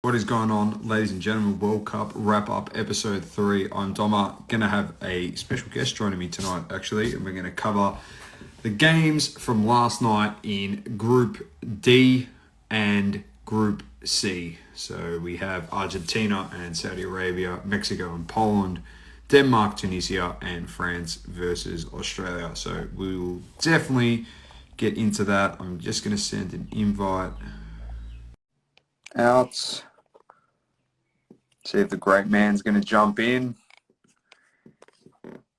What is going on, ladies and gentlemen? World Cup wrap-up episode 3. I'm Doma. Going to have a special guest joining me tonight, actually, and we're going to cover the games from last night in Group D and Group C. So we have Argentina and Saudi Arabia, Mexico and Poland, Denmark, Tunisia, and France versus Australia. So we will definitely get into that. I'm just going to send an invite out. See if the great man's going to jump in.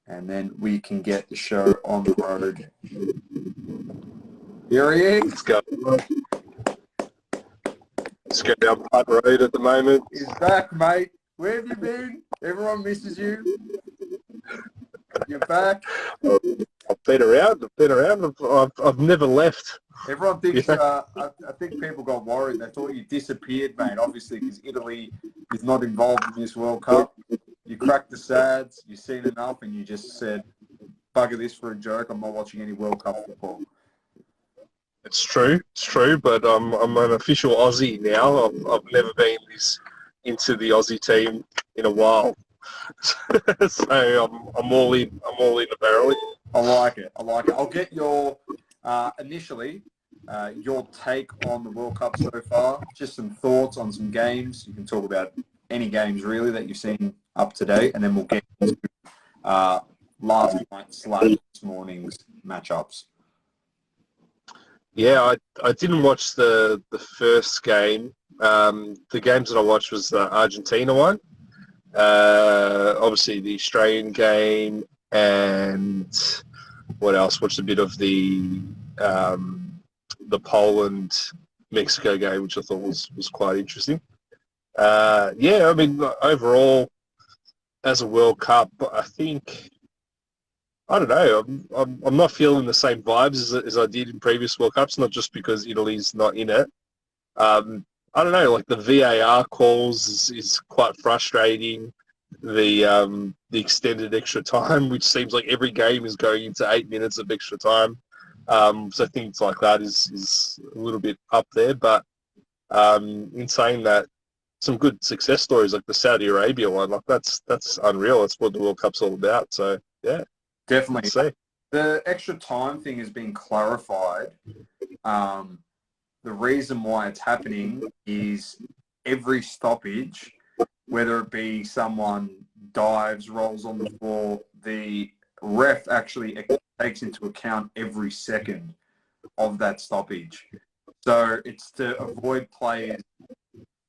And then we can get the show on the road. Here he is. Let's go. Let's go down Putt Road at the moment. He's back, mate. Where have you been? Everyone misses you. You're back. I've been around. I've never left. Everyone thinks, I think people got worried. They thought you disappeared, mate, obviously, because Italy is not involved in this World Cup. You cracked the sads, you've seen enough, and you just said, bugger this for a joke. I'm not watching any World Cup football. It's true, but I'm an official Aussie now. I've never been this into the Aussie team in a while. So I'm all in. I'm all in apparently. I like it. I'll get your, initially, your take on the World Cup so far. Just some thoughts on some games. You can talk about any games, really, that you've seen up to date, and then we'll get into last night's / this morning's matchups. Yeah, I didn't watch the first game. The games that I watched was the Argentina one. Obviously the Australian game, and what else? Watched a bit of the Poland-Mexico game, which I thought was quite interesting. Yeah, I mean, overall, as a World Cup, I think, I don't know, I'm not feeling the same vibes as I did in previous World Cups, not just because Italy's not in it. I don't know, like the VAR calls is quite frustrating. The extended extra time, which seems like every game is going into 8 minutes of extra time. So things like that is a little bit up there. But in saying that, some good success stories like the Saudi Arabia one, like that's unreal. That's what the World Cup's all about. So yeah, definitely. The extra time thing has been clarified. The reason why it's happening is every stoppage, whether it be someone dives, rolls on the floor, the ref actually takes into account every second of that stoppage. So it's to avoid players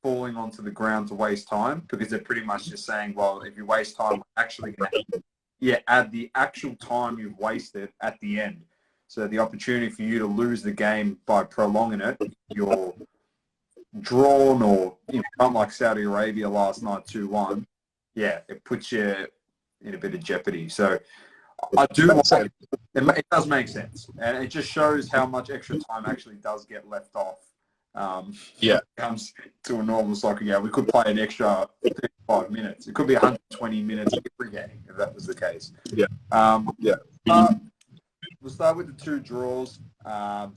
falling onto the ground to waste time, because they're pretty much just saying, well, if you waste time, we're actually going to add the actual time you've wasted at the end. So the opportunity for you to lose the game by prolonging it, you're drawn, or like Saudi Arabia last night 2-1, it puts you in a bit of jeopardy. So I do like it does make sense, and it just shows how much extra time actually does get left off. When it comes to a normal soccer game, we could play an extra 35 minutes. It could be 120 minutes every game if that was the case. We'll start with the two draws.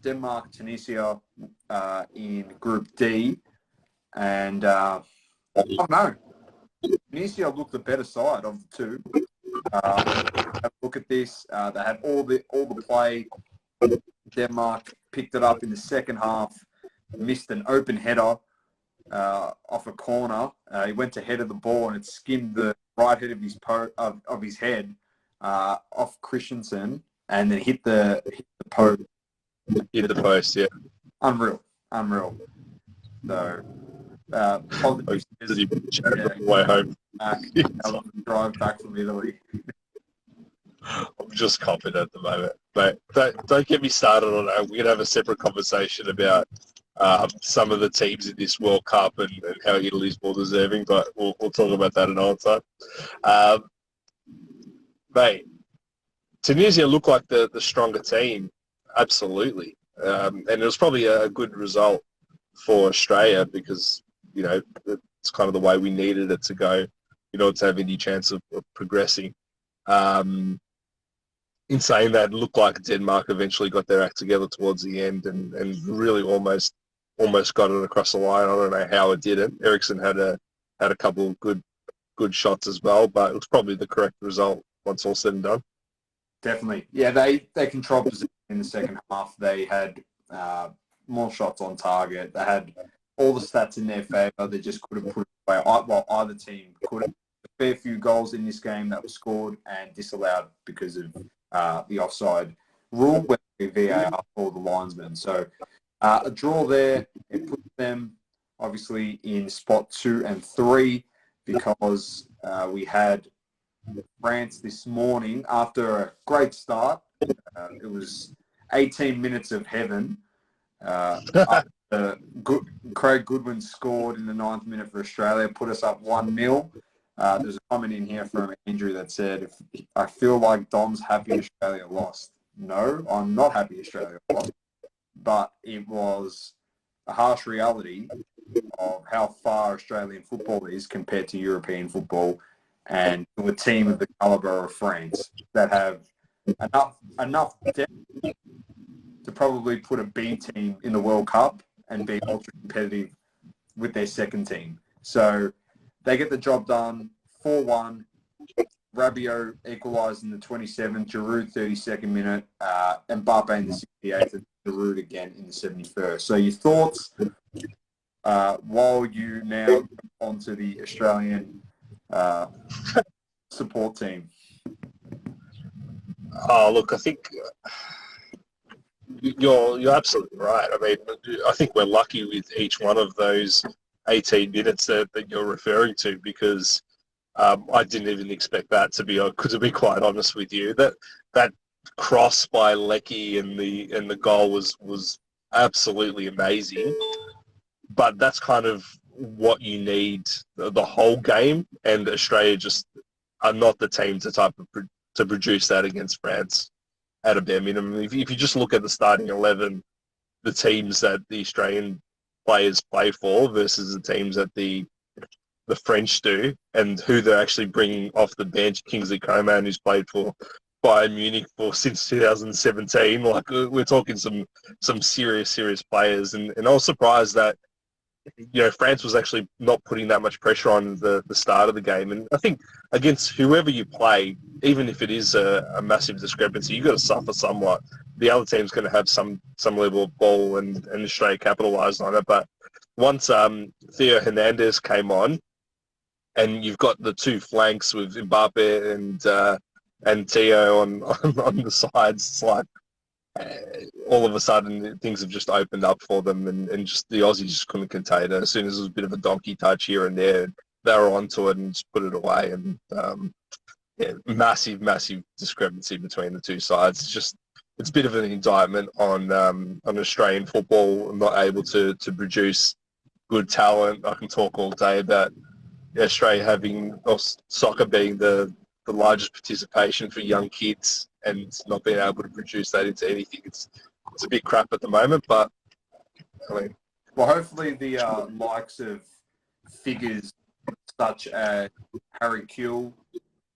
Denmark, Tunisia in Group D. And I don't know. Tunisia looked the better side of the two. Have a look at this. They had all the play. Denmark picked it up in the second half. Missed an open header off a corner. He went to head of the ball, and it skimmed the right head of his head off Christensen, and then hit the post. Hit the post, yeah. Unreal. So, way home. Drive back from Italy. I'm just confident at the moment. But don't get me started on that. We're going to have a separate conversation about some of the teams in this World Cup and how Italy's more deserving, but we'll talk about that another time. Mate, Tunisia looked like the stronger team, absolutely. And it was probably a good result for Australia because, it's kind of the way we needed it to go in order to have any chance of progressing. In saying that, it looked like Denmark eventually got their act together towards the end and really almost almost got it across the line. I don't know how it didn't. Ericsson had a couple of good shots as well, but it was probably the correct result once all said and done. Definitely. Yeah, they controlled possession in the second half. They had more shots on target. They had all the stats in their favour. They just couldn't put it away. Well, either team couldn't. A fair few goals in this game that were scored and disallowed because of the offside rule, whether it be VAR or the linesman. So a draw there. It puts them obviously in spot 2 and 3 because we had France this morning after a great start. It was 18 minutes of heaven. Craig Goodwin scored in the 9th minute for Australia, put us up 1-0. There's a comment in here from Andrew that said, I feel like Dom's happy Australia lost. No, I'm not happy Australia lost, but it was a harsh reality of how far Australian football is compared to European football, and to a team of the calibre of France that have enough depth to probably put a B team in the World Cup and be ultra competitive with their second team. So they get the job done, 4-1. Rabiot equalised in the 27th, Giroud 32nd minute, Mbappe in the 68th, and Giroud again in the 71st. So your thoughts while you now go on to the Australian support team? Oh, look, I think you're absolutely right. I mean, I think we're lucky with each one of those 18 minutes that you're referring to, because I didn't even expect that, to be quite honest with you. That cross by Lecky and the goal was absolutely amazing. But that's kind of what you need the whole game, and Australia just are not the team to produce that against France at a bare minimum. If you just look at the starting 11, the teams that the Australian players play for versus the teams that the French do, and who they're actually bringing off the bench, Kingsley Coman, who's played for Bayern Munich since 2017. Like, we're talking some serious players, and I was surprised that France was actually not putting that much pressure on the start of the game. And I think against whoever you play, even if it is a massive discrepancy, you've got to suffer somewhat. The other team's going to have some level of ball, and Australia capitalised on it. But once Theo Hernandez came on, and you've got the two flanks with Mbappe and Theo on the sides, it's like all of a sudden things have just opened up for them, and just the Aussies just couldn't contain it. As soon as it was a bit of a donkey touch here and there, they were onto it and just put it away. And massive discrepancy between the two sides. It's a bit of an indictment on Australian football, not able to produce good talent. I can talk all day about Australia having, or soccer being the largest participation for young kids, and not being able to produce that into anything. It's a bit crap at the moment, but I mean, well, hopefully the likes of figures such as Harry Kewell,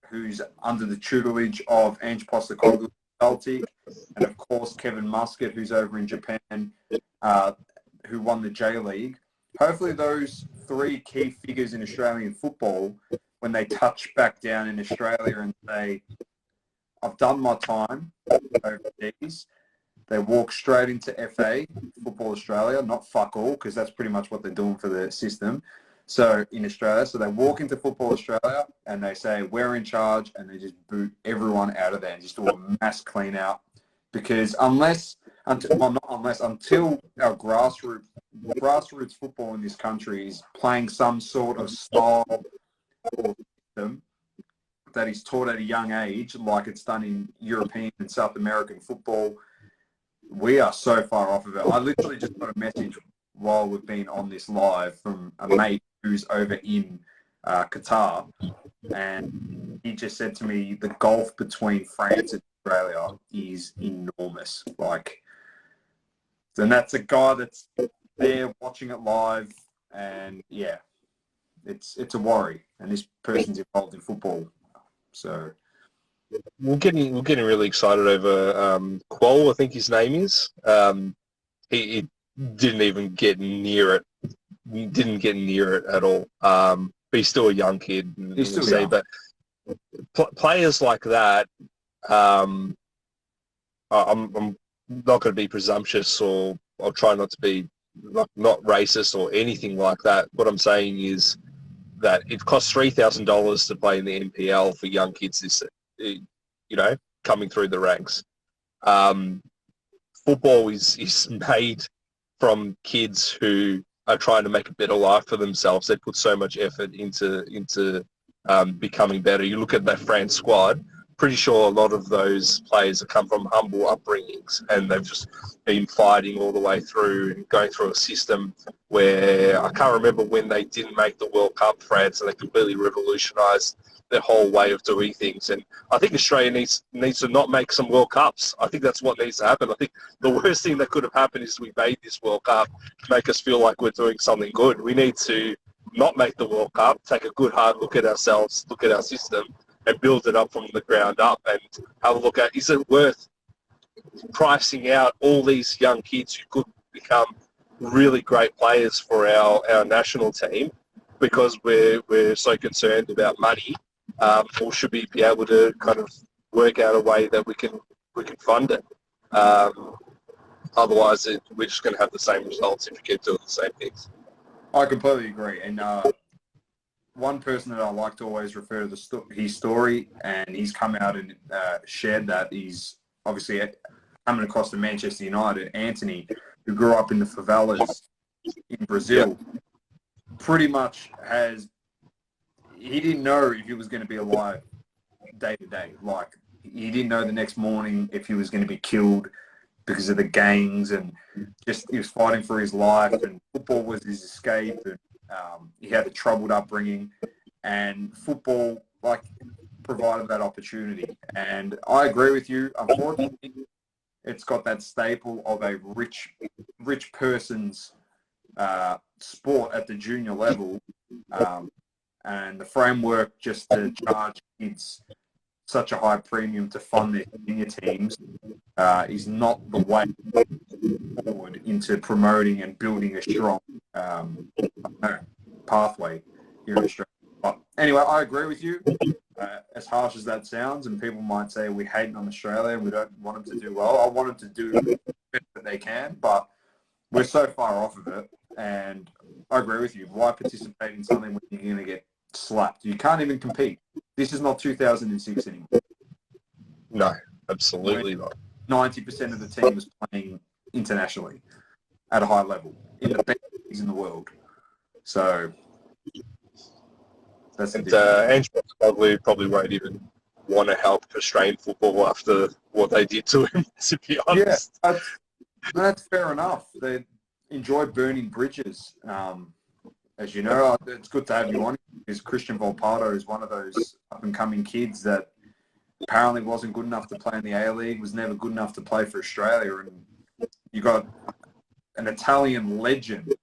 who's under the tutelage of Ange Postecoglou, Celtic, and of course Kevin Muscat, who's over in Japan, who won the J League. Hopefully those three key figures in Australian football, when they touch back down in Australia and say, I've done my time overseas, they walk straight into FA, Football Australia, not fuck all, because that's pretty much what they're doing for the system. So in Australia, so they walk into Football Australia and they say, we're in charge, and they just boot everyone out of there and just do a mass clean out. Because until our grassroots football in this country is playing some sort of style or system that is taught at a young age, like it's done in European and South American football, we are so far off of it. I literally just got a message while we've been on this live from a mate who's over in Qatar, and he just said to me the gulf between France and Australia is enormous. And that's a guy that's there watching it live, and yeah, it's a worry. And this person's involved in football, so we're getting really excited over Qual, I think his name is. He didn't even get near it. Didn't get near it at all. But he's still a young kid. He's still young. But players like that, I'm not going to be presumptuous, or I'll try not to be not racist or anything like that. What I'm saying is that it costs $3,000 to play in the NPL for young kids coming through the ranks. Football is made from kids who are trying to make a better life for themselves. They put so much effort into becoming better. You look at that France squad, pretty sure a lot of those players have come from humble upbringings, and they've just been fighting all the way through and going through a system where I can't remember when they didn't make the World Cup, France, and they completely revolutionised their whole way of doing things. And I think Australia needs to not make some World Cups. I think that's what needs to happen. I think the worst thing that could have happened is we made this World Cup to make us feel like we're doing something good. We need to not make the World Cup, take a good hard look at ourselves, look at our system, and build it up from the ground up, and have a look at, is it worth pricing out all these young kids who could become really great players for our national team because we're so concerned about money, or should we be able to kind of work out a way that we can fund it? Otherwise, we're just going to have the same results if we keep doing the same things. I completely agree. And one person that I like to always refer to his story, and he's come out and shared that, he's obviously coming across to Manchester United, Anthony, who grew up in the favelas in Brazil, pretty much he didn't know if he was going to be alive day to day. Like, he didn't know the next morning if he was going to be killed because of the gangs, and just he was fighting for his life, and football was his escape, and he had a troubled upbringing, and football provided that opportunity. And I agree with you. Unfortunately, it's got that staple of a rich person's sport at the junior level, and the framework just to charge kids such a high premium to fund their senior teams is not the way forward into promoting and building a strong pathway here in Australia. But anyway, I agree with you. As harsh as that sounds, and people might say we hate on Australia and we don't want them to do well. I want them to do the best that they can, but we're so far off of it. And I agree with you. Why participate in something when you're going to get slapped? You can't even compete. This is not 2006 anymore. No, absolutely not. 90% of the team is playing internationally at a high level in the best leagues in the world. So that's Andrew probably won't even want to help Australian football after what they did to him, to be honest. Yeah, that's fair enough. They enjoy burning bridges. As you know, it's good to have you on, because Christian Volpato is one of those up-and-coming kids that apparently wasn't good enough to play in the A-League, was never good enough to play for Australia. And you got an Italian legend,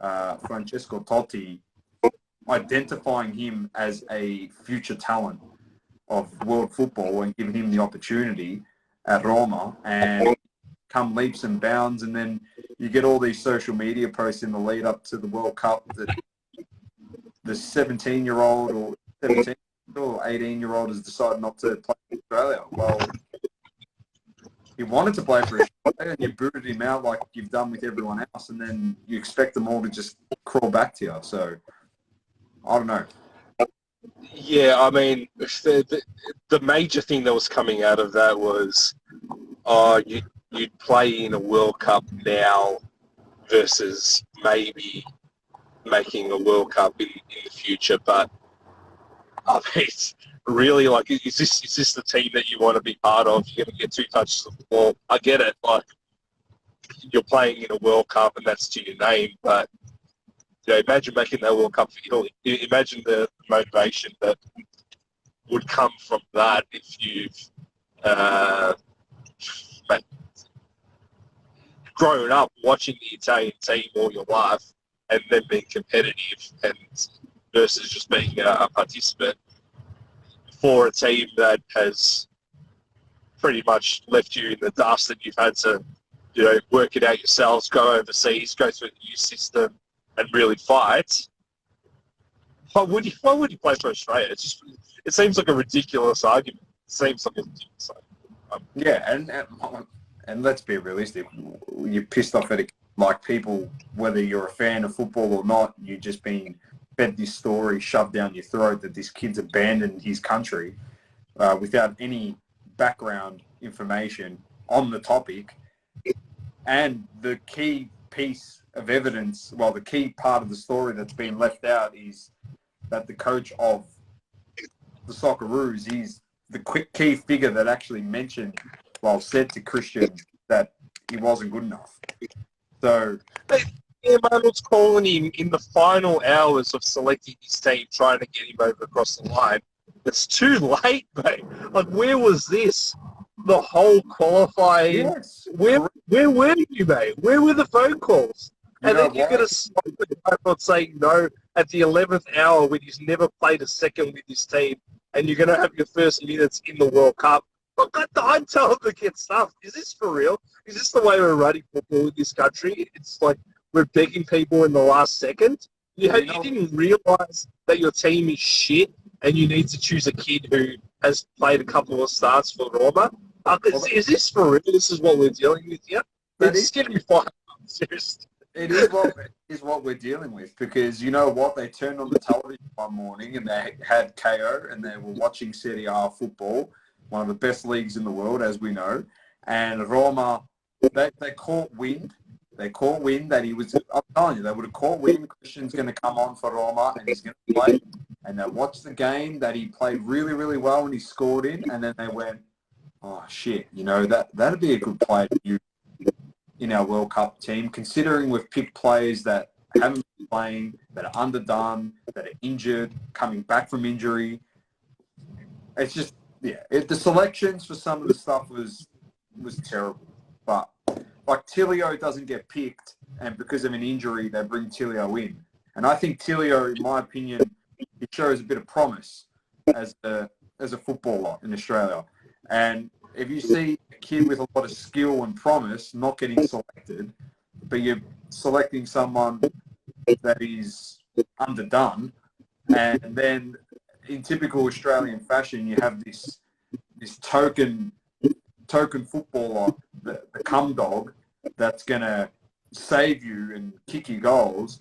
Francesco Totti, identifying him as a future talent of world football and giving him the opportunity at Roma, and come leaps and bounds. And then you get all these social media posts in the lead up to the World Cup that the 17-year-old or 17 or 18-year-old has decided not to play for Australia. Well, he wanted to play for Australia, and you booted him out like you've done with everyone else, and then you expect them all to just crawl back to you. So I don't know. Yeah, I mean, the major thing that was coming out of that was, you'd play in a World Cup now versus maybe making a World Cup in the future. But I mean, it's really, like, is this the team that you want to be part of? You're going to get 2 touches of the ball. I get it. Like, you're playing in a World Cup and that's to your name, but imagine making that World Cup for Italy. Imagine the motivation that would come from that if you've grown up watching the Italian team all your life and then being competitive, and versus just being a participant for a team that has pretty much left you in the dust, and you've had to work it out yourselves, go overseas, go through the new system, and really fight. Why would you play for Australia? It seems like a ridiculous argument. It seems like a ridiculous argument. Yeah, and let's be realistic. You're pissed off at it, like people, whether you're a fan of football or not. You're just being fed this story shoved down your throat that this kid's abandoned his country without any background information on the topic. And the key piece of evidence, well, the key part of the story that's been left out is that the coach of the Socceroos is the key figure that actually mentioned, well, said to Christian that he wasn't good enough. So, yeah, man was calling him in the final hours of selecting his team, trying to get him over across the line. It's too late, mate. Like, where was this? The whole qualifying. yes, Where were you, mate? Where were the phone calls? You And know then you're why? going to stop the guy from saying no at the 11th hour when he's never played a second with his team, and you're going to have your first minutes in the World Cup. Look, I'd tell him to get stuff. Is this for real? Is this the way we're running football in this country? It's like we're begging people in the last second. You didn't realise that your team is shit and you need to choose a kid who has played a couple of starts for Roma. Is this for real? This is what we're dealing with here? It's getting me fired up, seriously. It is what we're dealing with, because you know what? They turned on the television one morning and they had KO and they were watching Serie A football, one of the best leagues in the world, as we know. And Roma, they caught wind. They caught wind that he was, I'm telling you, they would have caught wind. Christian's going to come on for Roma and he's going to play. And they watched the game that he played really, really well and he scored in. And then they went, oh, shit, that'd be a good play to use in our World Cup team, considering we've picked players that haven't been playing, that are underdone, that are injured, coming back from injury. It's just, the selections for some of the stuff was terrible. But, like, Tilio doesn't get picked, and because of an injury, they bring Tilio in. And I think Tilio, in my opinion, he shows a bit of promise as a footballer in Australia. And if you see a kid with a lot of skill and promise not getting selected, but you're selecting someone that is underdone, and then in typical Australian fashion, you have this token footballer, the cum dog, that's going to save you and kick you goals.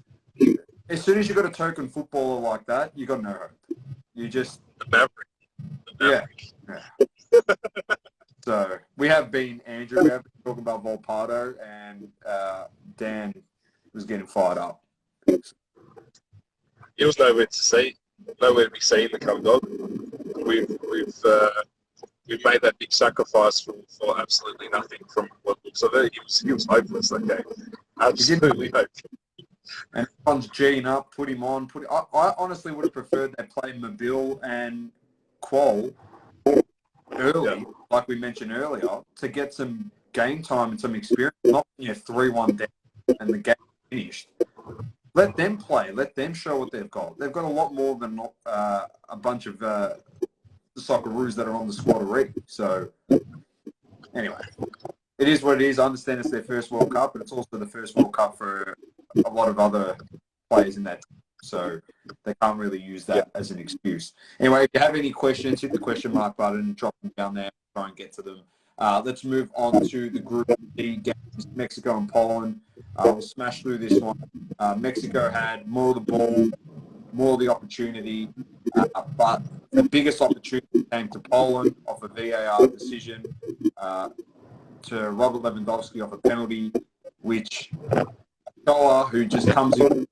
As soon as you've got a token footballer like that, you've got no hope. You just... The Maverick. Yeah. So we have been, Andrew, we have been talking about Volpato, and Dan was getting fired up. It was nowhere to be seen, the cum dog. We've made that big sacrifice for absolutely nothing from what looks of it. He was hopeless that game. Absolutely hopeless. And everyone's G'ing up, put him on. I honestly would have preferred they play Mobile and Qual early, like we mentioned earlier, to get some game time and some experience, not 3-1 down and the game finished. Let them play. Let them show what they've got. They've got a lot more than a bunch of the Socceroos that are on the squad already. So, anyway, it is what it is. I understand it's their first World Cup, but it's also the first World Cup for a lot of other players in that team. So they can't really use that as an excuse. Anyway, if you have any questions, hit the question mark button, drop them down there, try and get to them. Let's move on to the Group D games, Mexico and Poland. We'll smash through this one. Mexico had more of the ball, more of the opportunity, but the biggest opportunity came to Poland off a VAR decision, to Robert Lewandowski off a penalty, which Ochoa, who just comes in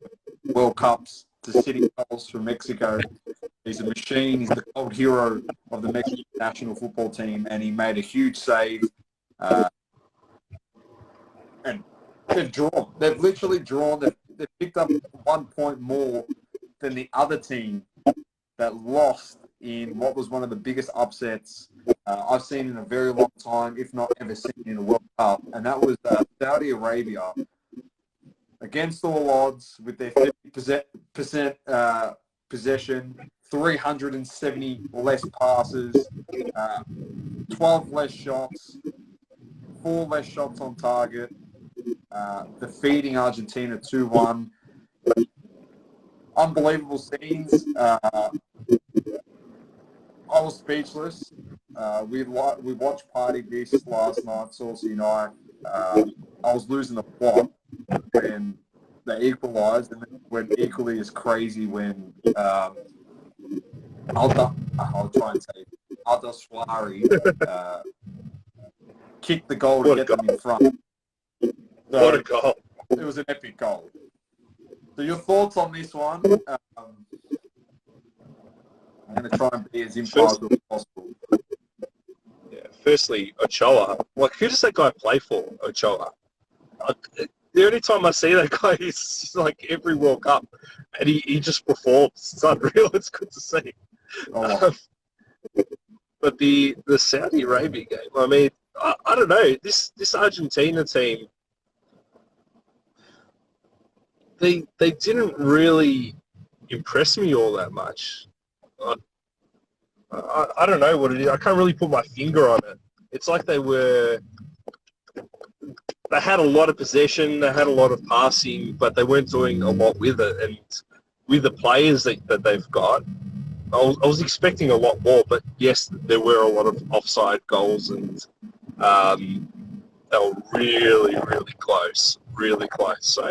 World Cups to City goals for Mexico, he's a machine. He's the cold hero of the Mexican national football team, and he made a huge save. And they've drawn. They've literally drawn. They've picked up 1 point more than the other team that lost in what was one of the biggest upsets I've seen in a very long time, if not ever seen in a World Cup, and that was Saudi Arabia. Against all odds, with their 50% possession, 370 less passes, 12 less shots, 4 less shots on target, defeating Argentina 2-1. Unbelievable scenes. I was speechless. We watched Party this last night, Saucy and I. I was losing the plot when they equalised, and then went equally as crazy when I'll try and say Aldoswari kicked the goal to get them in front. So what a goal. It was an epic goal. So your thoughts on this one? I'm going to try and be as impartial as possible. Yeah, firstly, Ochoa. Like, who does that guy play for, Ochoa? The only time I see that guy is like every World Cup, and he just performs. It's unreal. It's good to see. Oh. But the Saudi Arabia game, I mean, I don't know. This Argentina team, they didn't really impress me all that much. I don't know what it is. I can't really put my finger on it. It's like they had a lot of possession, they had a lot of passing, but they weren't doing a lot with it. And with the players that they've got, I was expecting a lot more. But yes, there were a lot of offside goals, and they were really, really close. So,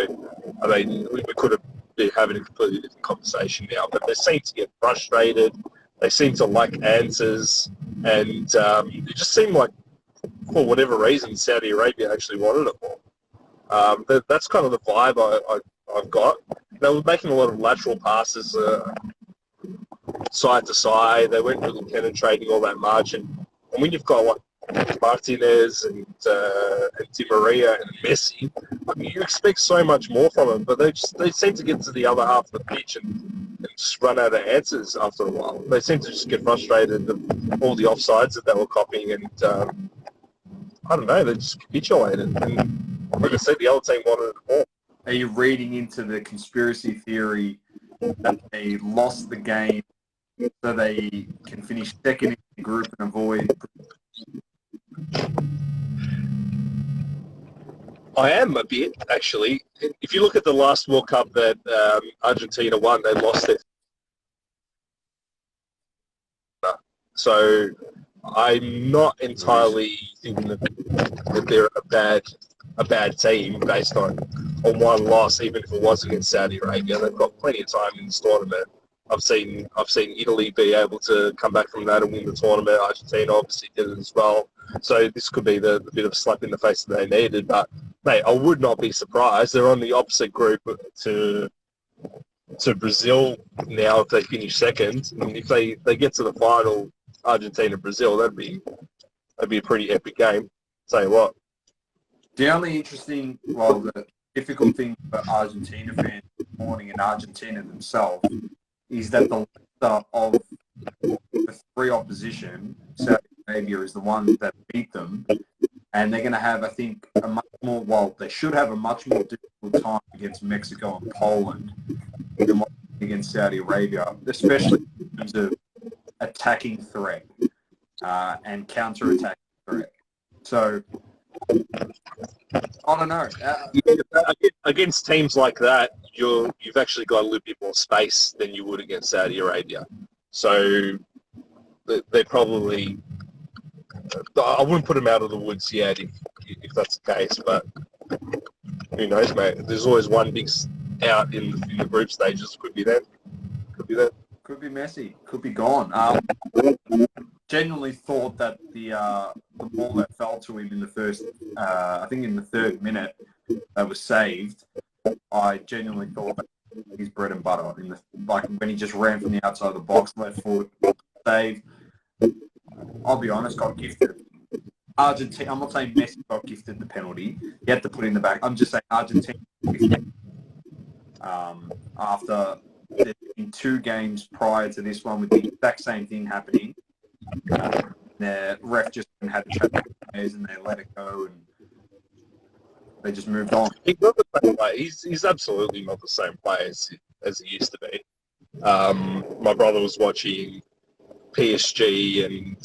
I mean, we could have been having a completely different conversation now, but they seem to get frustrated. They seem to like answers, and it just seemed like, for whatever reason, Saudi Arabia actually wanted it more. That's kind of the vibe I've got. They were making a lot of lateral passes side to side. They weren't really penetrating all that margin. And when you've got like Martinez and Di Maria and Messi, I mean, you expect so much more from them, but they seem to get to the other half of the pitch and just run out of answers after a while. They seem to just get frustrated with all the offsides that they were copying, and I don't know, they just capitulated. And like I said, the other team wanted it more. Are you reading into the conspiracy theory that they lost the game so they can finish second in the group and avoid? I am a bit, actually. If you look at the last World Cup that Argentina won, they lost it. So I'm not entirely thinking that they're a bad team based on one loss, even if it was against Saudi Arabia. They've got plenty of time in this tournament. I've seen Italy be able to come back from that and win the tournament. Argentina obviously did it as well. So this could be the bit of a slap in the face that they needed. But, mate, I would not be surprised. They're on the opposite group to Brazil now if they finish second. And if they get to the final, Argentina-Brazil, that'd be a pretty epic game. Tell you what. The only the difficult thing for Argentina fans this morning and Argentina themselves is that the leader of the 3 opposition, Saudi Arabia, is the one that beat them, and they're going to have, I think, they should have a much more difficult time against Mexico and Poland than against Saudi Arabia, especially in terms of attacking threat and counter-attacking threat. So, I don't know. Against teams like that, you've actually got a little bit more space than you would against Saudi Arabia. So they probably, I wouldn't put them out of the woods yet if that's the case, but who knows, mate? There's always one big out in the group stages. Could be that. Could be Messi. Could be gone. Genuinely thought that the ball that fell to him in the first, I think in the 3rd minute, that was saved. I genuinely thought that his bread and butter when he just ran from the outside of the box, left foot, saved. I'll be honest, got gifted. Argentina. I'm not saying Messi got gifted the penalty. He had to put it in the back. I'm just saying Argentina. After in 2 games prior to this one with the exact same thing happening, the ref just had a chat with the players and they let it go and they just moved on. He's not the same player. He's absolutely not the same player as he used to be. My brother was watching PSG and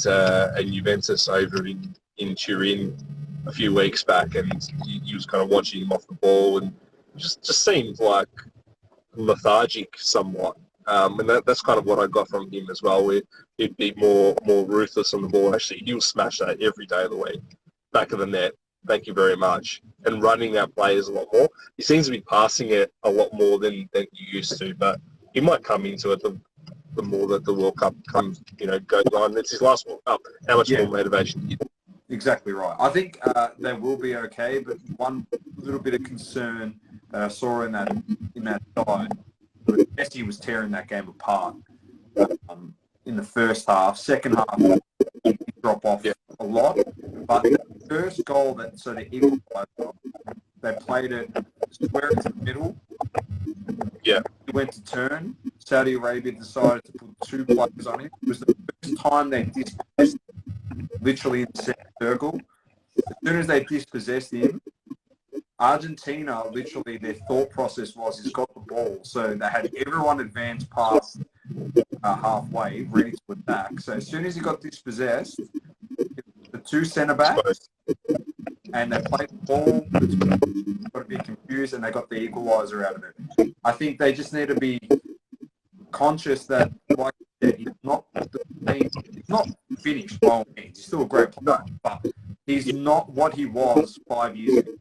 Juventus over in Turin a few weeks back, and you was kind of watching him off the ball, and just seemed like lethargic somewhat. And that's kind of what I got from him as well, where he'd be more ruthless on the ball. Actually, he'll smash that every day of the week. Back of the net, thank you very much. And running our players a lot more. He seems to be passing it a lot more than you used to, but he might come into it the more that the World Cup comes, goes on. It's his last World Cup. How much more motivation do you think? Exactly right. I think they will be okay, but one little bit of concern that I saw in that side was Messi was tearing that game apart in the first half. Second half, he dropped off a lot. But the first goal so the equaliser, they played it square into the middle. Yeah. He went to turn. Saudi Arabia decided to put 2 players on him. It was the first time they dispossessed him, literally in the center circle. As soon as they dispossessed him, Argentina, literally their thought process was he's got the ball. So they had everyone advance past halfway, ready to attack. So as soon as he got dispossessed, the 2 centre backs, and they played the ball, got a bit confused, and they got the equaliser out of it. I think they just need to be conscious that, like I said, he's not finished by all means. He's still a great player, but he's not what he was 5 years ago.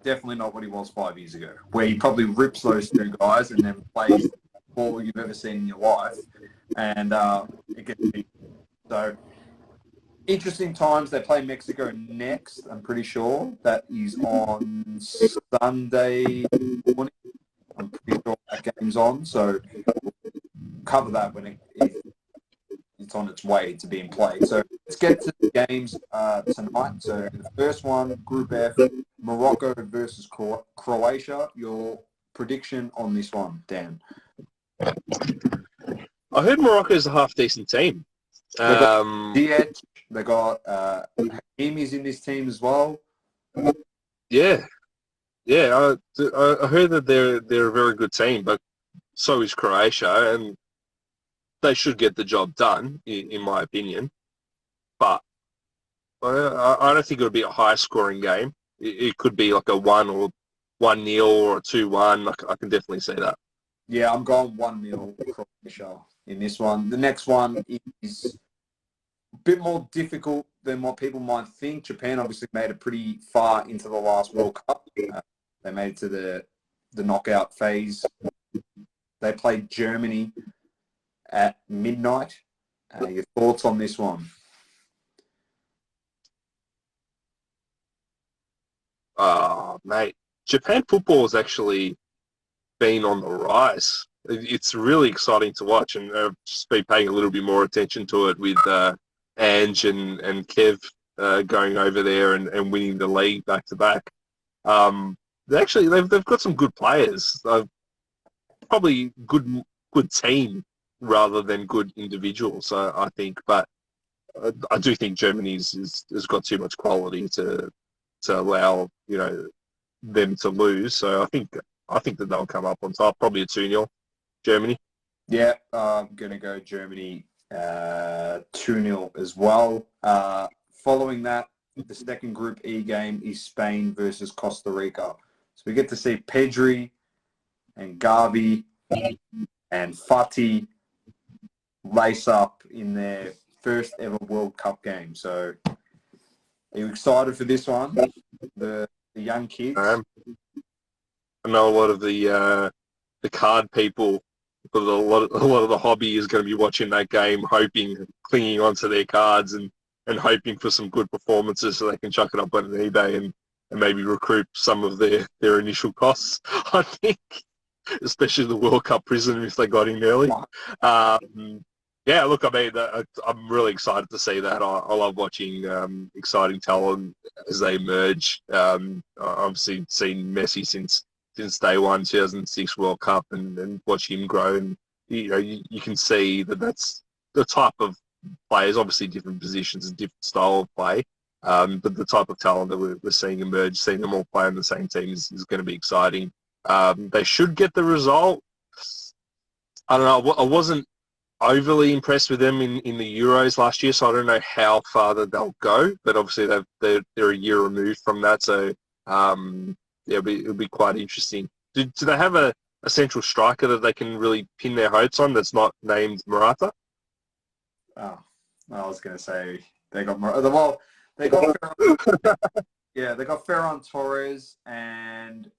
Definitely not what he was 5 years ago, where he probably rips those 2 guys and then plays all you've ever seen in your life, and it gets big. So interesting times. They play Mexico next. I'm pretty sure that is on Sunday morning. I'm pretty sure that game's on, so we'll cover that when it's on its way to being played. So let's get to the games tonight. So the first one, Group F, Morocco versus Croatia. Your prediction on this one, Dan? I heard Morocco's a half-decent team. They got Ziyech, they got Hakimi's in this team as well. Yeah. I heard that they're a very good team, but so is Croatia, and they should get the job done, in my opinion. But I don't think it'll be a high-scoring game. It could be like a 1-0 or a 2-1. I can definitely see that. Yeah, I'm going 1-0 Croatia in this one. The next one is a bit more difficult than what people might think. Japan obviously made it pretty far into the last World Cup. They made it to the knockout phase. They played Germany at midnight. Your thoughts on this one? Mate, Japan football has actually been on the rise. It's really exciting to watch, and I've just been paying a little bit more attention to it with Ange and Kev going over there and winning the league back to back. They've got some good players. Probably good team rather than good individuals, I think. But I do think Germany has got too much quality to allow them to lose. So I think that they'll come up on top. Probably a 2-0 Germany. Yeah, I'm gonna go Germany 2-0 as well. Following that, the second Group E game is Spain versus Costa Rica. So we get to see Pedri and Gavi and Fati lace up in their first ever World Cup game. So are you excited for this one? The young kids? I know a lot of the card people, but a lot of the hobby is going to be watching that game, clinging onto their cards and hoping for some good performances so they can chuck it up on eBay and maybe recoup some of their initial costs, I think, especially the World Cup prison if they got in early. Yeah, look, I mean, I'm really excited to see that. I love watching exciting talent as they emerge. I've seen Messi since day one, 2006 World Cup, and watch him grow. And you can see that's the type of players, obviously different positions and different style of play, but the type of talent that we're seeing emerge, seeing them all play on the same team is going to be exciting. They should get the result. I don't know. overly impressed with them in the Euros last year, so I don't know how far that they'll go. But obviously they're a year removed from that, so yeah, it'll be quite interesting. Do they have a central striker that they can really pin their hopes on that's not named Morata? Oh, I was going to say they got well, they got Ferran, yeah, they got Ferran Torres and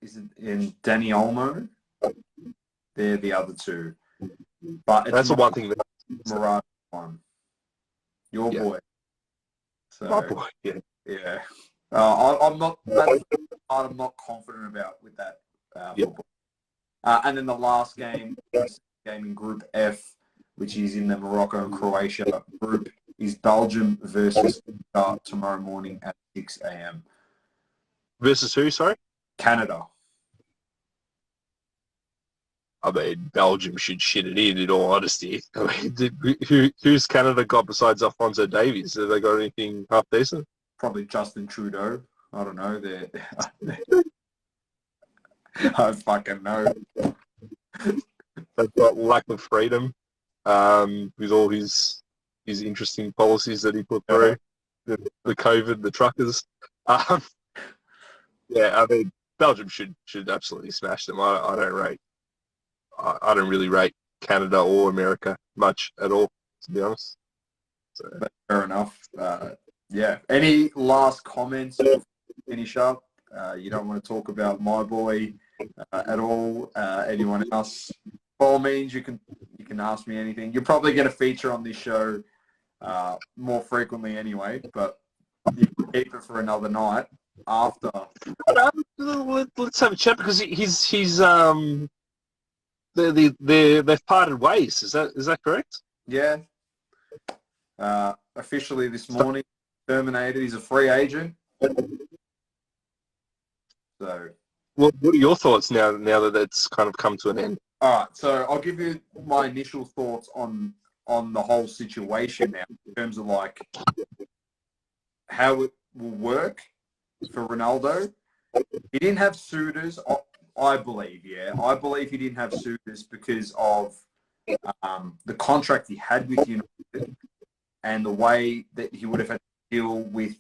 is it in Danny Olmo? They're the other two, but it's That's the one thing that Morata one. Your boy. So, my boy. Yeah. yeah. I'm not. That's the part I'm not confident about with that football. And then the last game in Group F, which is in the Morocco and Croatia group, is Belgium versus tomorrow morning at 6 a.m. Versus who? Sorry. Canada. I mean, Belgium should shit it in all honesty. I mean, who's Canada got besides Alphonso Davies? Have they got anything half decent? Probably Justin Trudeau. I don't know. I fucking know. They've got lack of freedom with all his interesting policies that he put through. The COVID, the truckers. Yeah, I mean, Belgium should absolutely smash them. I don't really rate Canada or America much at all, to be honest. So. Fair enough. Yeah. Any last comments before we finish up? You don't want to talk about my boy at all? Anyone else? By all means, you can ask me anything. You're probably going to feature on this show more frequently anyway, but you can keep it for another night after. Let's have a chat because they've parted ways. Is that correct? Yeah. Officially this morning, terminated. He's a free agent. So, what are your thoughts now that that's kind of come to an end? All right, so I'll give you my initial thoughts on the whole situation now in terms of like how it will work for Ronaldo. He didn't have suitors, I believe. Yeah, I believe he didn't have suitors because of the contract he had with United and the way that he would have had to deal with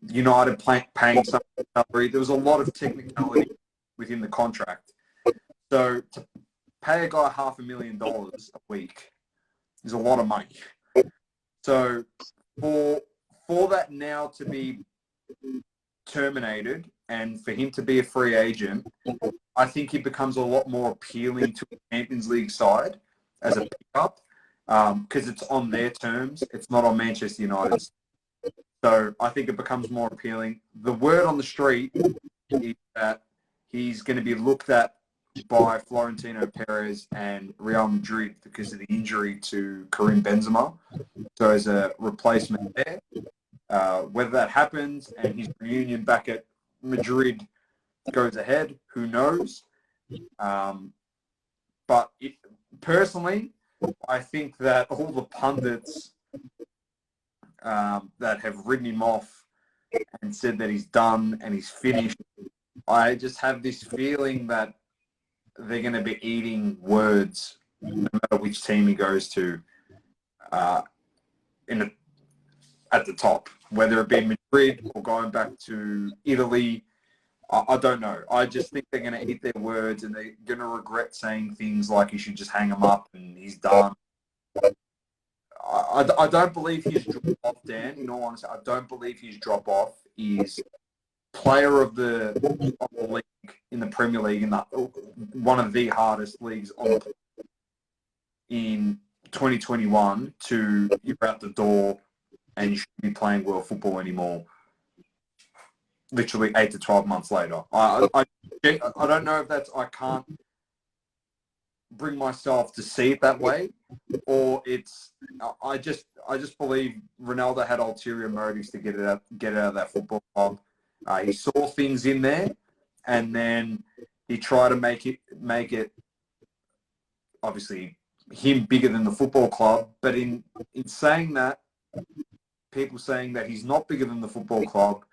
United paying some salary. There was a lot of technicality within the contract. So to pay a guy $500,000 a week is a lot of money. So for that now to be terminated and for him to be a free agent, I think he becomes a lot more appealing to a Champions League side as a pickup because it's on their terms. It's not on Manchester United's. So I think it becomes more appealing. The word on the street is that he's going to be looked at by Florentino Perez and Real Madrid because of the injury to Karim Benzema. So as a replacement there, whether that happens and his reunion back at Madrid goes ahead, who knows? But personally, I think that all the pundits that have written him off and said that he's done and he's finished, I just have this feeling that they're going to be eating words no matter which team he goes to at the top, whether it be Madrid or going back to Italy. I don't know. I just think they're going to eat their words and they're going to regret saying things like he should just hang him up and he's done. I don't believe his drop-off, Dan, in all honesty. I don't believe his drop-off is player of the league in the Premier League, in one of the hardest leagues in 2021 to you're out the door and you shouldn't be playing world football anymore. Literally 8 to 12 months later. I don't know if that's I can't bring myself to see it that way, or it's I just believe Ronaldo had ulterior motives to get it out of that football club. He saw things in there, and then he tried to make it obviously him bigger than the football club. But in saying that, people saying that he's not bigger than the football club,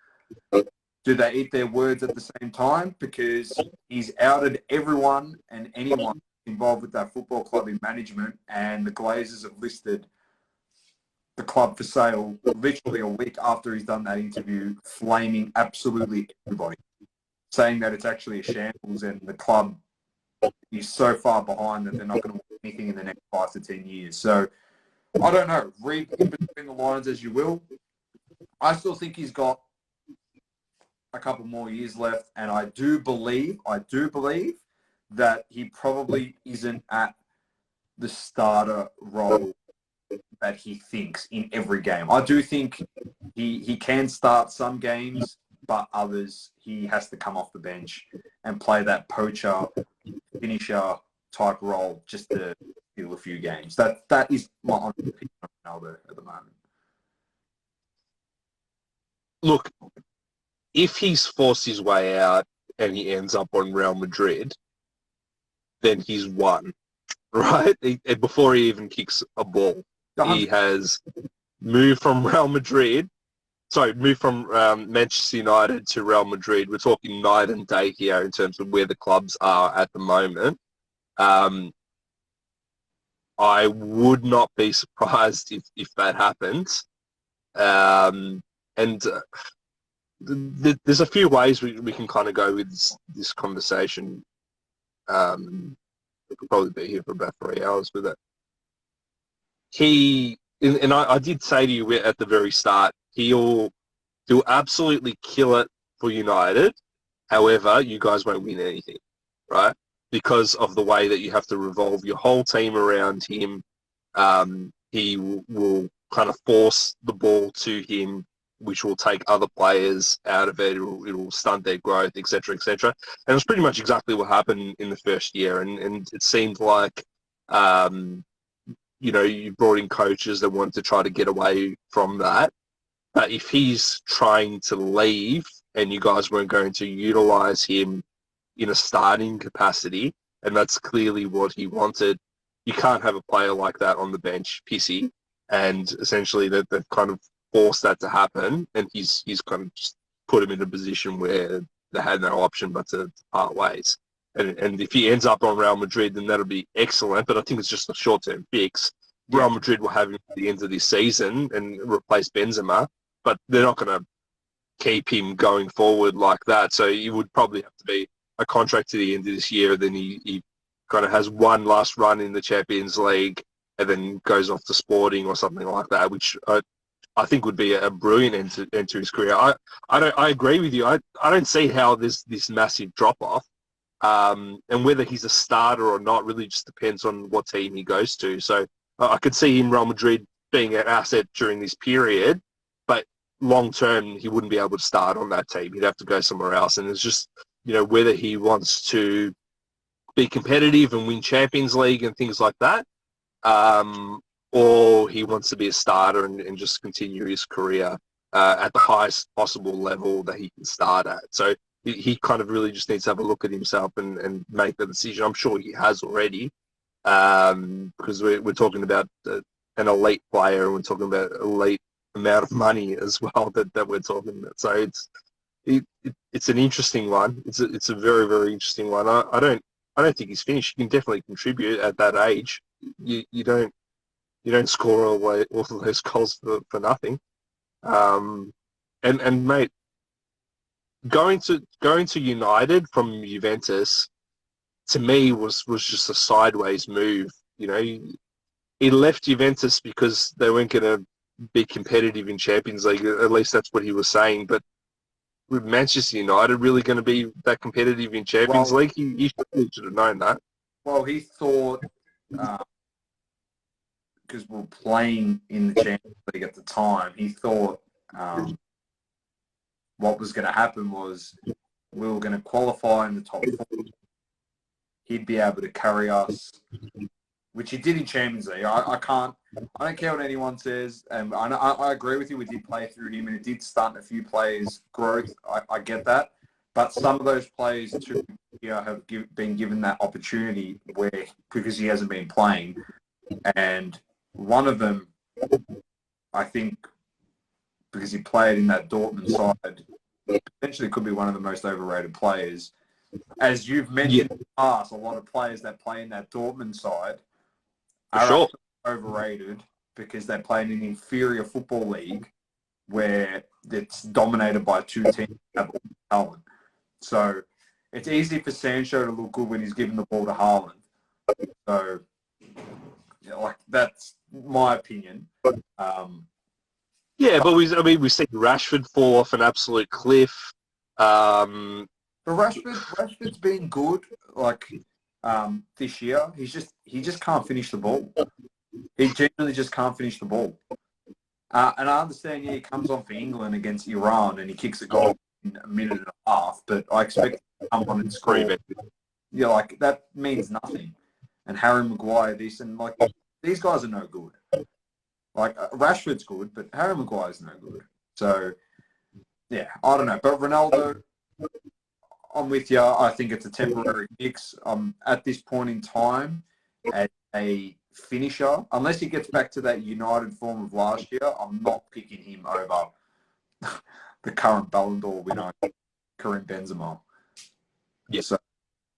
do they eat their words at the same time? Because he's outed everyone and anyone involved with that football club in management, and the Glazers have listed the club for sale literally a week after he's done that interview, flaming absolutely everybody, saying that it's actually a shambles and the club is so far behind that they're not going to win anything in the next 5 to 10 years. So I don't know. Read in between the lines as you will. I still think he's got a couple more years left, and I do believe that he probably isn't at the starter role that he thinks in every game. I do think he can start some games, but others he has to come off the bench and play that poacher, finisher type role just to steal a few games. That is my honest opinion on Ronaldo at the moment. Look, if he's forced his way out and he ends up on Real Madrid, then he's won, right? Before he even kicks a ball. He has moved from Manchester United to Real Madrid. We're talking night and day here in terms of where the clubs are at the moment. I would not be surprised if that happens. There's a few ways we can kind of go with this conversation. We could probably be here for about 3 hours with it. I did say to you at the very start, he'll absolutely kill it for United. However, you guys won't win anything, right? Because of the way that you have to revolve your whole team around him. He will kind of force the ball to him, which will take other players out of it. It will stunt their growth, etc., etc. And it's pretty much exactly what happened in the first year. And it seemed like, you brought in coaches that want to try to get away from that. But if he's trying to leave and you guys weren't going to utilize him in a starting capacity, and that's clearly what he wanted, you can't have a player like that on the bench, pissy. And essentially they've kind of forced that to happen, and he's kind of just put him in a position where they had no option but to part ways. And if he ends up on Real Madrid, then that'll be excellent. But I think it's just a short-term fix. Yeah. Real Madrid will have him at the end of this season and replace Benzema, but they're not going to keep him going forward like that. So he would probably have to be a contract to the end of this year. Then he kind of has one last run in the Champions League and then goes off to Sporting or something like that, which I think would be a brilliant end to his career. I agree with you. I don't see how there's this massive drop-off. And whether he's a starter or not really just depends on what team he goes to. So I could see him, Real Madrid, being an asset during this period, but long-term he wouldn't be able to start on that team. He'd have to go somewhere else. And it's just, whether he wants to be competitive and win Champions League and things like that, or he wants to be a starter and just continue his career at the highest possible level that he can start at. So he kind of really just needs to have a look at himself and make the decision. I'm sure he has already, because we're talking about an elite player, and we're talking about elite amount of money as well that we're talking about. So it's an interesting one. It's a very, very interesting one. I don't think he's finished. He can definitely contribute at that age. You don't score all of those goals for nothing. And mate, going to United from Juventus, to me was just a sideways move. He left Juventus because they weren't going to be competitive in Champions League. At least that's what he was saying. But with Manchester United really going to be that competitive in Champions League, he should have known that. Well, he thought, because we were playing in the Champions League at the time, he thought what was going to happen was we were going to qualify in the top 4. He'd be able to carry us, which he did in Champions League. I don't care what anyone says. I agree with you. We did play through him, and it did stunt a few players' growth. I get that. But some of those players, too, have been given that opportunity because he hasn't been playing. And one of them, I think, because he played in that Dortmund side, potentially could be one of the most overrated players, as you've Yeah, mentioned in the past, a lot of players that play in that Dortmund side for are sure. actually overrated because they play in an inferior football league where it's dominated by two teams that have all the talent. So it's easy for Sancho to look good when he's given the ball to Haaland. So, like, that's my opinion. Yeah, but we've seen Rashford fall off an absolute cliff. But Rashford's been good, like, this year. He just can't finish the ball. He genuinely just can't finish the ball. And I understand, yeah, he comes on for England against Iran and he kicks a goal in a minute and a half, but I expect him to come on and score. Yeah, like, that means nothing. And Harry Maguire, these guys are no good. Like, Rashford's good, but Harry Maguire's no good. So, yeah, I don't know. But Ronaldo, I'm with you. I think it's a temporary fix. At this point in time, as a finisher, unless he gets back to that United form of last year, I'm not picking him over the current Ballon d'Or winner, Karim Benzema. Yes. So,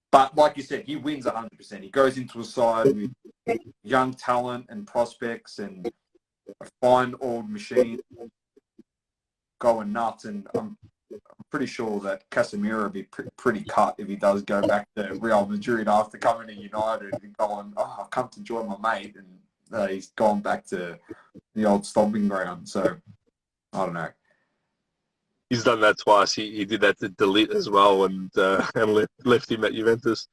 but like you said, he wins 100%. He goes into a side with young talent and prospects and a fine old machine going nuts. And I'm pretty sure that Casemiro would be pretty cut if he does go back to Real Madrid after coming to United and going, oh, I've come to join my mate. And he's gone back to the old stomping ground. So, I don't know. He's done that twice. He did that to Delete as well, and left him at Juventus.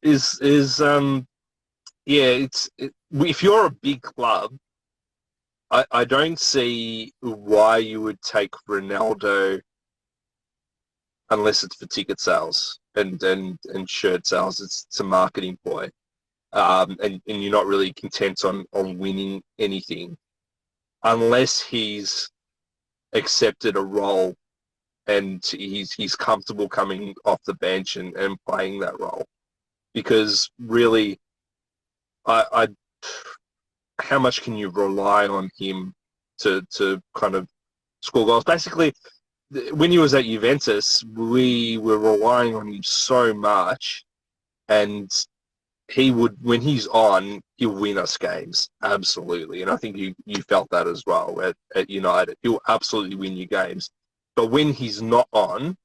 If you're a big club, I don't see why you would take Ronaldo unless it's for ticket sales and shirt sales. It's a marketing ploy, and you're not really content on winning anything unless he's accepted a role and he's comfortable coming off the bench and playing that role. Because really, I how much can you rely on him to kind of score goals? Basically, when he was at Juventus, we were relying on him so much, and he would, when he's on, he'll win us games, absolutely. And I think you felt that as well at United. He'll absolutely win you games. But when he's not on,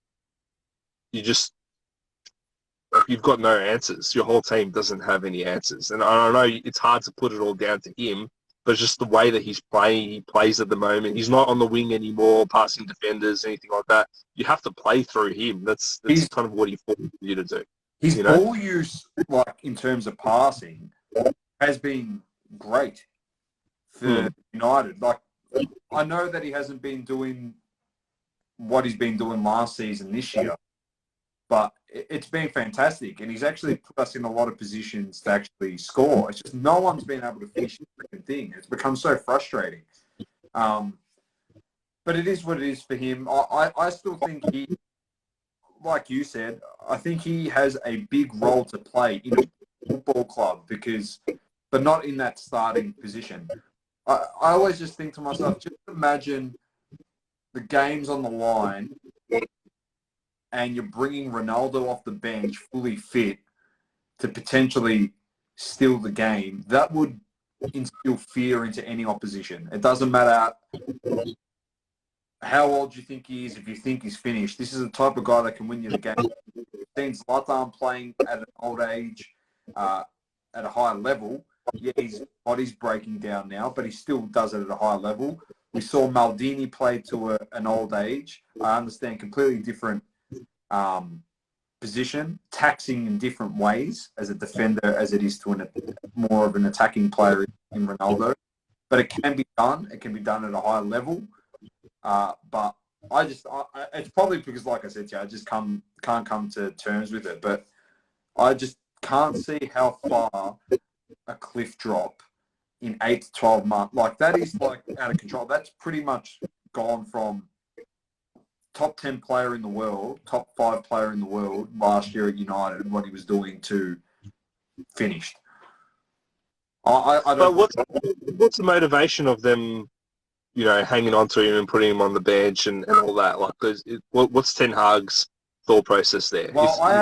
you've got no answers. Your whole team doesn't have any answers. And I know it's hard to put it all down to him, but it's just the way that he's playing. He plays at the moment. He's not on the wing anymore, passing defenders, anything like that. You have to play through him. That's kind of what he forced you to do. His ball use, like, in terms of passing, has been great for United. Like, I know that he hasn't been doing what he's been doing last season this year, but it's been fantastic. And he's actually put us in a lot of positions to actually score. It's just no one's been able to finish the freaking thing. It's become so frustrating. But it is what it is for him. I still think he, like you said, I think he has a big role to play in a football club but not in that starting position. I always just think to myself, just imagine the game's on the line and you're bringing Ronaldo off the bench fully fit to potentially steal the game. That would instill fear into any opposition. It doesn't matter how old you think he is, if you think he's finished. This is the type of guy that can win you the game. We've seen Zlatan playing at an old age, at a high level. Yeah, his body's breaking down now, but he still does it at a high level. We saw Maldini play to an old age. I understand, completely different position, taxing in different ways as a defender as it is to more of an attacking player in Ronaldo. But it can be done. It can be done at a high level. But it's probably because, like I said to you, I just can't come to terms with it. But I just can't see how far a cliff drop in 8 to 12 months, like, that is, like, out of control. That's pretty much gone from top 10 player in the world, top 5 player in the world last year at United and what he was doing to finished. I don't. But what's the motivation of them, hanging on to him and putting him on the bench and all that? Like, what's Ten Hag's thought process there. Well, I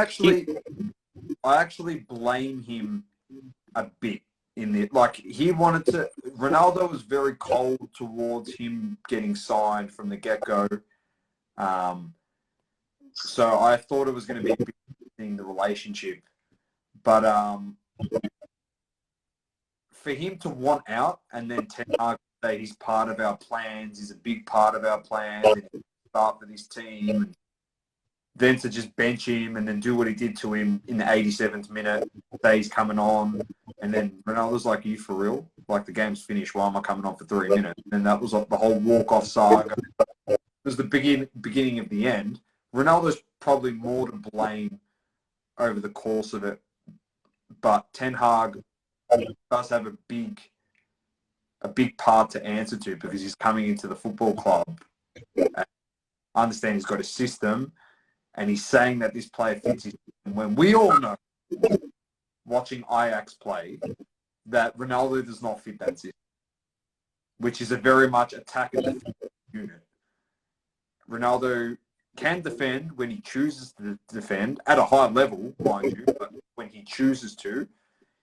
actually blame him a bit in the he wanted to. Ronaldo was very cold towards him getting signed from the get-go. So I thought it was going to be a big thing, the relationship. But for him to want out and then Ten Hag say he's part of our plans, he's a big part of our plans, and he's start for this team, and then to just bench him and then do what he did to him in the 87th minute, say he's coming on, and then Ronaldo's like, are you for real? Like, the game's finished, why am I coming on for 3 minutes? And that was like the whole walk-off saga. It was the beginning of the end. Ronaldo's probably more to blame over the course of it, but Ten Hag does have a big part to answer to, because he's coming into the football club. I understand he's got a system, and he's saying that this player fits his system, when we all know, watching Ajax play, that Ronaldo does not fit that system, which is a very much attack and defense unit. Ronaldo can defend when he chooses to defend, at a high level, mind you, but when he chooses to,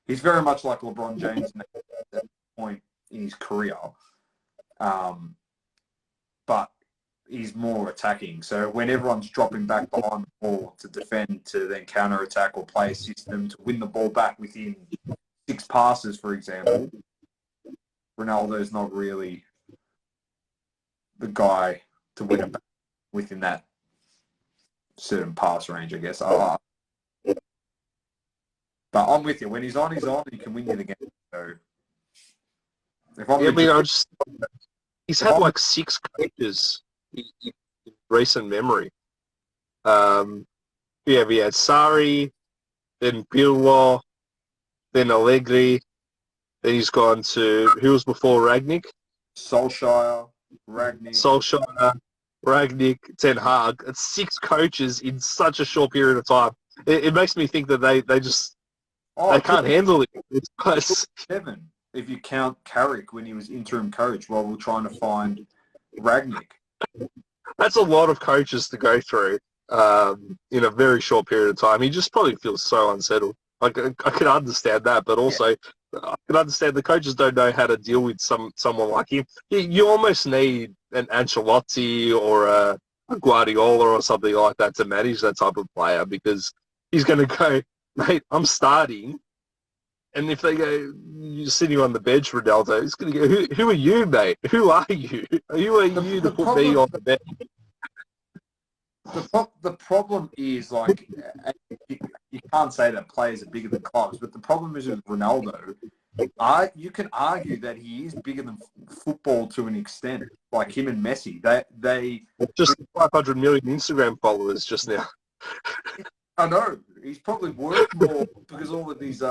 he's very much like LeBron James at that point in his career. But he's more attacking. So when everyone's dropping back behind the ball to defend, to then counter-attack or play a system to win the ball back within 6 passes, for example, Ronaldo's not really the guy to win it back within that certain pass range, I guess. But I'm with you. When he's on, he can win you the game. So if I'm he's had like 6 coaches in recent memory. We had Sarri, then Pirlo, then Allegri, then he's gone to, who was before Ragnick? Solskjaer, Ragnick, Ten Hag. It's 6 coaches in such a short period of time. It makes me think that they can't handle it. It's 7, if you count Carrick when he was interim coach while we're trying to find Ragnick. That's a lot of coaches to go through in a very short period of time. He just probably feels so unsettled. I can understand that, but also I can understand the coaches don't know how to deal with someone like him. You almost need an Ancelotti or a Guardiola or something like that to manage that type of player, because he's going to go, mate, I'm starting. And if they go, you're sitting on the bench, Ronaldo, he's going to go, who are you, mate? Who are you? Who are you to put me on the bench? The problem is, like, you can't say that players are bigger than clubs, but the problem is with Ronaldo, you can argue that he is bigger than football to an extent, like him and Messi. They just 500 million Instagram followers just now. I know. He's probably worth more because all of these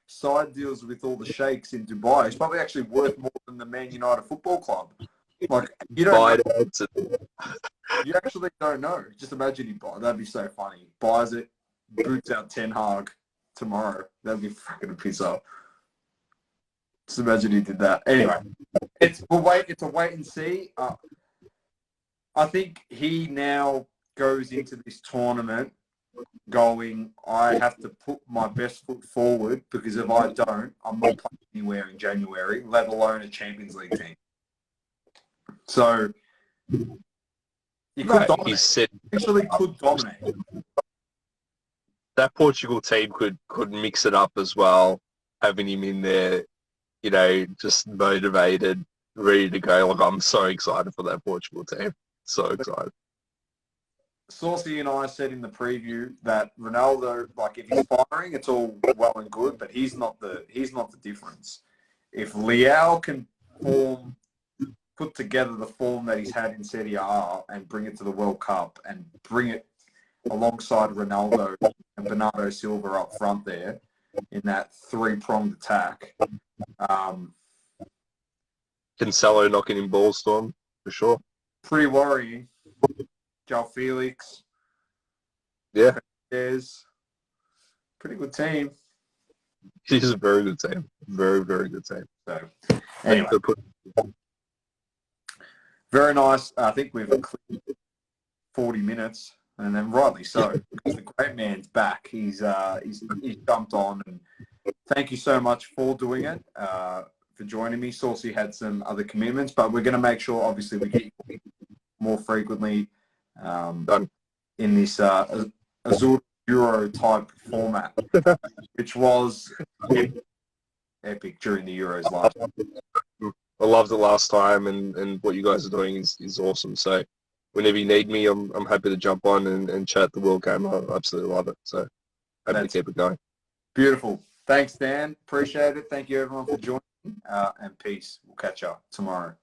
side deals with all the sheikhs in Dubai. He's probably actually worth more than the Man United Football Club. Like, you don't know. You actually don't know. Just imagine he buys. That'd be so funny. He buys it, boots out Ten Hag tomorrow. That'd be fucking a piss off. Just imagine he did that. Anyway, it's a wait and see. I think he now goes into this tournament going, I have to put my best foot forward, because if I don't, I'm not playing anywhere in January, let alone a Champions League team. So he could dominate. Actually could dominate. That Portugal team could mix it up as well, having him in there, just motivated, ready to go. Like, I'm so excited for that Portugal team. So excited. Saucy and I said in the preview that Ronaldo, like, if he's firing, it's all well and good, but he's not the difference. If Leao can put together the form that he's had in Serie A and bring it to the World Cup and bring it alongside Ronaldo and Bernardo Silva up front there in that 3-pronged attack. Cancelo knocking in balls to him, for sure. Pretty worrying. João Felix. Yeah. There's pretty good team. He's a very good team. Very, very good team. So, anyway. Very nice. I think we've cleared 40 minutes. And then rightly so, because the great man's back. He's jumped on, and thank you so much for doing it, for joining me. Saucy had some other commitments, but we're going to make sure, obviously, we get you more frequently Done. in this Azzurro Euro type format, which was epic during the Euros last year. I loved it last time, and what you guys are doing is awesome. So whenever you need me, I'm happy to jump on and chat the World Game. I absolutely love it. So happy to keep it going. Beautiful. Thanks, Dan. Appreciate it. Thank you, everyone, for joining. And peace. We'll catch up tomorrow.